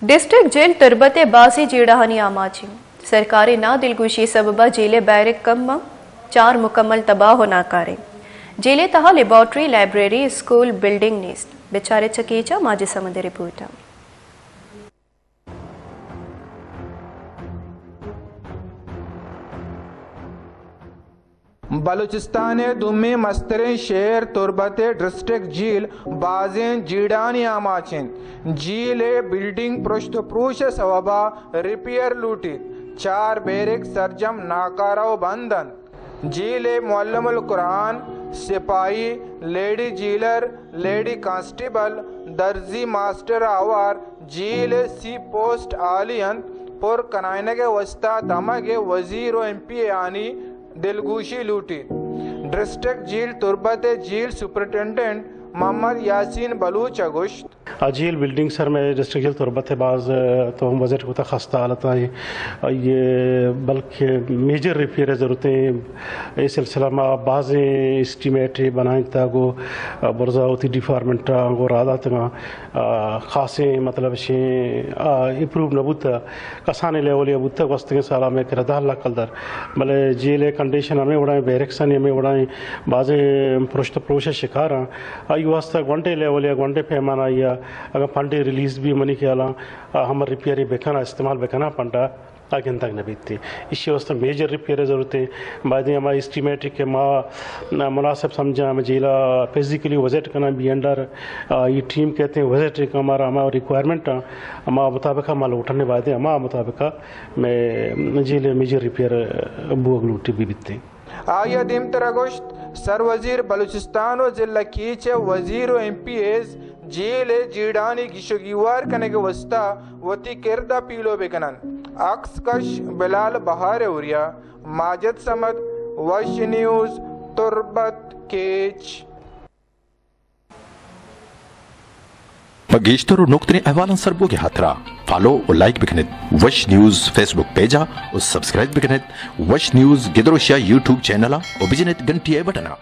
district jail तुरबत बाजी जीड़ाहानी आमाची सरकारी ना दिलगुशी सबबा जेले बैरक कम 4 मुकम्मल तबाह होना कारे जेले तहा लेबॉर्ट्री लाइब्रेरी स्कूल बिल्डिंग नीस्ट बेचारे चकीचा माजी समंदे रिपोर्टा बलूचिस्तान दुम्मी मस्तरें शहर तुरबत डिस्ट्रिक्ट झील बाजें जीडानी आमाचिन झील बिल्डिंग पृष्ठ प्रूश सवबा रिपेयर लूटी 4 बेरिक सरजम नाकाराव बंधन झील मुअल्लिमुल कुरान सिपाही लेडी जीलर लेडी कांस्टेबल दर्जी मास्टर आवार झील सी पोस्ट आलियन पुर कनाइने के वस्ता दमगे वजीर और MP यानी दिलगुशी लूटी डिस्ट्रिक्ट झील तुरबत झील सुपरिटेंडेंट मोहम्मद यासीन बलूच अगुश्त झील बिल्डिंग सर में डिस्ट्रिक्ट झील तुरबत बाज़ तो हम बजट को खस्ता हालत है ये बल्कि मेजर रिपेयर ज़रूरतें इस सिलसिला में बाज़ एस्टीमेट बनाए ताको बरजा होती डिपार्टमेंट को रादा तंगा खासे मतलब शे इम्प्रूव नबूत कसाने लेवल अबूत वस्त के साला में किरदार ला कलदर भले जेल कंडीशन हमें उड़ाए बैरक्सन हमें उड़ाए बाज़ पृष्ठ प्रोश शिकार वास्ता घंटे लेवल या घंटे पैमाना या अगर फंडे रिलीज भी मनी के अला हमारे रिपेयर बेखाना इस्तेमाल बेखाना पंडा आगे तक न बीतती इसी वास्ते मेजर रिपेयर ज़रूरत है बाद हमारा एस्टीमेट के माँ मुनासिब समझा हमें जिला फिजिकली विजिट करना भी अंडर ये टीम कहते हैं विजिट का हमारा रिक्वायरमेंट हमारा मुताबिक हमारा उठाने बाद हमारा मुताबिक मैं जिले मेजर रिपेयर बुगलूटी भी बीतते आया दिम तरगोश्त सर वजीर बलूचिस्तान और जिला कीचे वजीर और MPs जेल जीडानी गिशोगीवार कने के वस्ता वती किरदा पीलो बेकनन अक्स कश बिलाल बहार उरिया माजिद समद वश न्यूज़ तुरबत केच बगेश्तर नुक्तने अहवालन सरबोगे हाथरा फॉलो और लाइक बिकनेत वश न्यूज़ फेसबुक पेजा और सब्सक्राइब बिकनेत वश न्यूज़ गिदरोशिया यूट्यूब चैनल और बिजनेत घंटी बटना